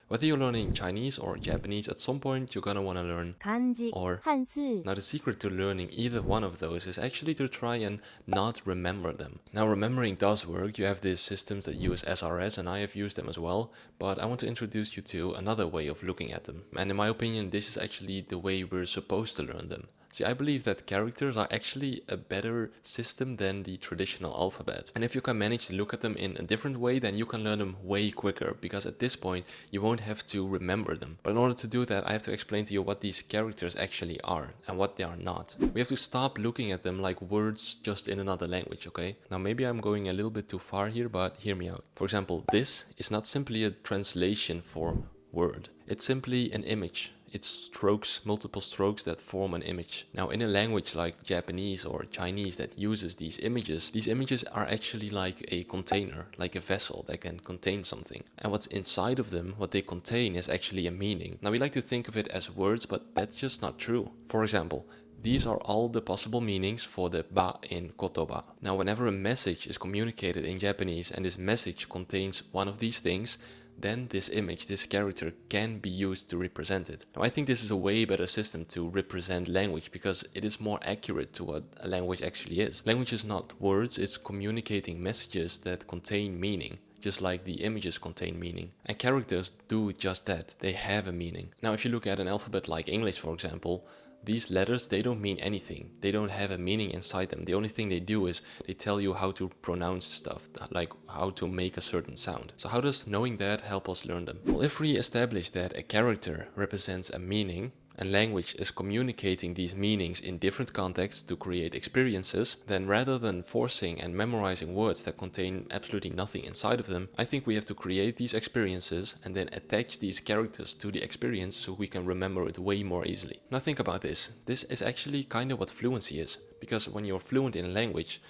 Whether you're learning Chinese or Japanese, at some point you're gonna wanna learn 漢字 or 漢数 now the secret to learning either one of those is actually to try and not remember them. Now remembering does work, you have these systems that use SRS and I have used them as well, but I want to introduce you to another way of looking at them. And in my opinion, this is actually the way we're supposed to learn them. See, I believe that characters are actually a better system than the traditional alphabet. And if you can manage to look at them in a different way, then you can learn them way quicker, because at this point you won't have to remember them. But in order to do that, I have to explain to you what these characters actually are and what they are not. We have to stop looking at them like words just in another language, okay? Now maybe I'm going a little bit too far here, but hear me out. For example, this is not simply a translation for word. It's simply an image. It's strokes, multiple strokes that form an image. Now in a language like Japanese or Chinese that uses these images are actually like a container, like a vessel that can contain something. And what's inside of them, what they contain, is actually a meaning. Now we like to think of it as words, but that's just not true. For example, these are all the possible meanings for the ba in kotoba. Now whenever a message is communicated in Japanese and this message contains one of these things, then this image, this character, can be used to represent it. Now I think this is a way better system to represent language because it is more accurate to what a language actually is. Language is not words, it's communicating messages that contain meaning, just like the images contain meaning. And characters do just that, they have a meaning. Now if you look at an alphabet like English, for example, these letters, they don't mean anything. They don't have a meaning inside them. The only thing they do is they tell you how to pronounce stuff, like how to make a certain sound. So how does knowing that help us learn them? Well, if we establish that a character represents a meaning, and language is communicating these meanings in different contexts to create experiences, then rather than forcing and memorizing words that contain absolutely nothing inside of them, I think we have to create these experiences and then attach these characters to the experience so we can remember it way more easily. Now think about this. This is actually kind of what fluency is, because when you're fluent in a language,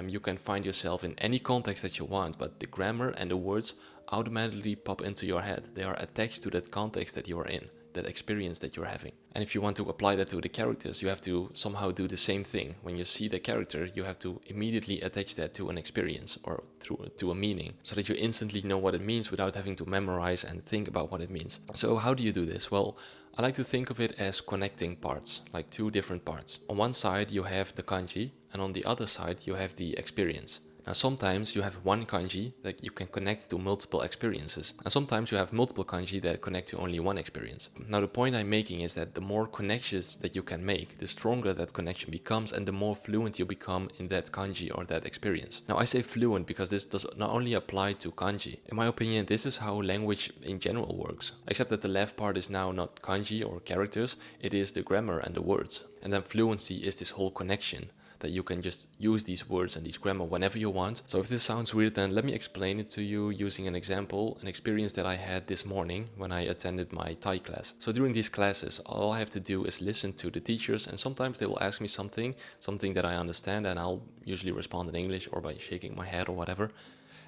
you can find yourself in any context that you want, but the grammar and the words automatically pop into your head. They are attached to that context that you are in, that experience that you're having. And if you want to apply that to the characters, you have to somehow do the same thing. When you see the character, you have to immediately attach that to an experience or to a meaning, so that you instantly know what it means without having to memorize and think about what it means. So how do you do this? Well, I like to think of it as connecting parts, like two different parts. On one side you have the kanji, and on the other side you have the experience. Now sometimes you have one kanji that you can connect to multiple experiences, and sometimes you have multiple kanji that connect to only one experience. Now the point I'm making is that the more connections that you can make, the stronger that connection becomes and the more fluent you become in that kanji or that experience. Now I say fluent because this does not only apply to kanji. In my opinion, this is how language in general works, except that the left part is now not kanji or characters, it is the grammar and the words. And then fluency is this whole connection, that you can just use these words and these grammar whenever you want. So if this sounds weird, then let me explain it to you using an example, an experience that I had this morning when I attended my Thai class. So during these classes, all I have to do is listen to the teachers, and sometimes they will ask me something that I understand, and I'll usually respond in English or by shaking my head or whatever.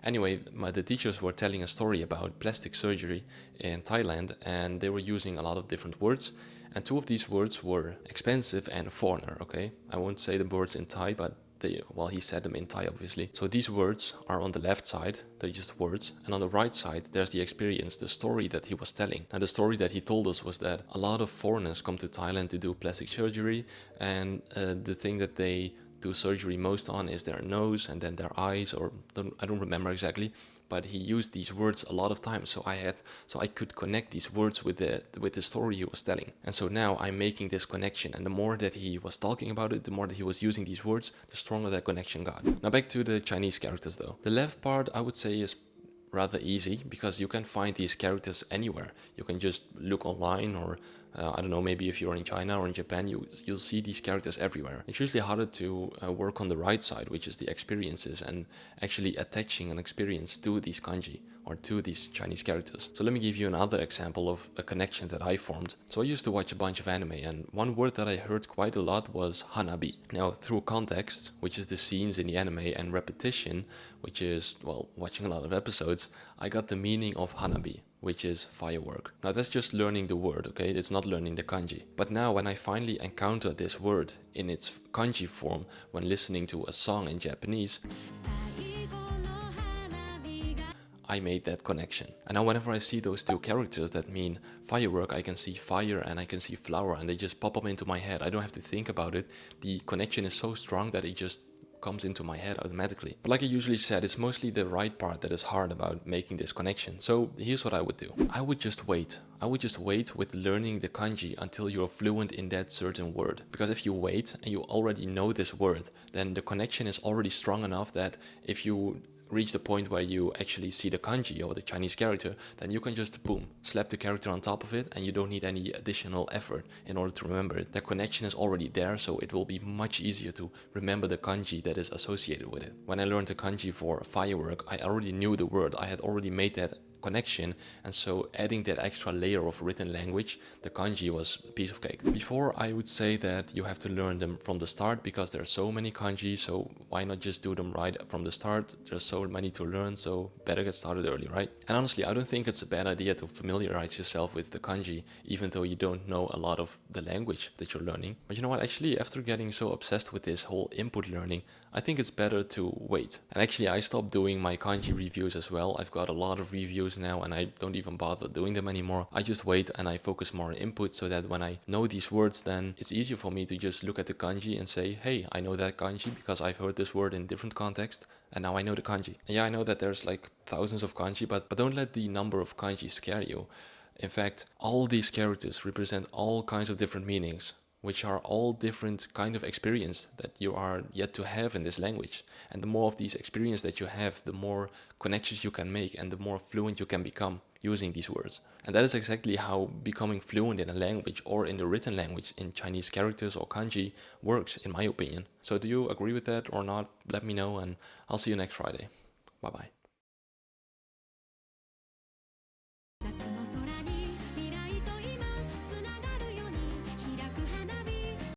Anyway, the teachers were telling a story about plastic surgery in Thailand, and they were using a lot of different words. And two of these words were expensive and foreigner, okay? I won't say the words in Thai, but he said them in Thai, obviously. So these words are on the left side, they're just words. And on the right side, there's the experience, the story that he was telling. And the story that he told us was that a lot of foreigners come to Thailand to do plastic surgery. And the thing that they do surgery most on is their nose and then their eyes, or I don't remember exactly. But he used these words a lot of times, so I could connect these words with the story he was telling. And so now I'm making this connection, and the more that he was talking about it, the more that he was using these words, the stronger that connection got. Now back to the Chinese characters though. The left part I would say is rather easy, because you can find these characters anywhere. You can just look online, or I don't know, maybe if you're in China or in Japan, you'll see these characters everywhere. It's usually harder to work on the right side, which is the experiences, and actually attaching an experience to these kanji or to these Chinese characters. So let me give you another example of a connection that I formed. So I used to watch a bunch of anime, and one word that I heard quite a lot was hanabi. Now through context, which is the scenes in the anime, and repetition, which is, well, watching a lot of episodes, I got the meaning of hanabi, which is firework. Now that's just learning the word, okay? It's not learning the kanji. But now when I finally encounter this word in its kanji form when listening to a song in Japanese, I made that connection. And now whenever I see those two characters that mean firework, I can see fire and I can see flower, and they just pop up into my head. I don't have to think about it. The connection is so strong that it just comes into my head automatically. But like I usually said, it's mostly the right part that is hard about making this connection. So here's what I would do. I would just wait. I would just wait with learning the kanji until you're fluent in that certain word. Because if you wait and you already know this word, then the connection is already strong enough that if you reach the point where you actually see the kanji or the Chinese character, then you can just boom, slap the character on top of it, and you don't need any additional effort in order to remember it. The connection is already there, so it will be much easier to remember the kanji that is associated with it. When I learned the kanji for firework, I already knew the word. I had already made that connection, and so adding that extra layer of written language, the kanji, was a piece of cake. Before, I would say that you have to learn them from the start because there are so many kanji, so why not just do them right from the start? There's so many to learn, so better get started early, right? And honestly, I don't think it's a bad idea to familiarize yourself with the kanji, even though you don't know a lot of the language that you're learning. But you know what, actually, after getting so obsessed with this whole input learning, I think it's better to wait. And actually, I stopped doing my kanji reviews as well. I've got a lot of reviews now and I don't even bother doing them anymore. I just wait and I focus more on input so that when I know these words, then it's easier for me to just look at the kanji and say, hey, I know that kanji because I've heard this word in different contexts and now I know the kanji. And yeah, I know that there's like thousands of kanji, but don't let the number of kanji scare you. In fact, all these characters represent all kinds of different meanings, which are all different kind of experience that you are yet to have in this language. And the more of these experience that you have, the more connections you can make and the more fluent you can become using these words. And that is exactly how becoming fluent in a language or in the written language in Chinese characters or kanji works, in my opinion. So do you agree with that or not? Let me know and I'll see you next Friday. Bye bye.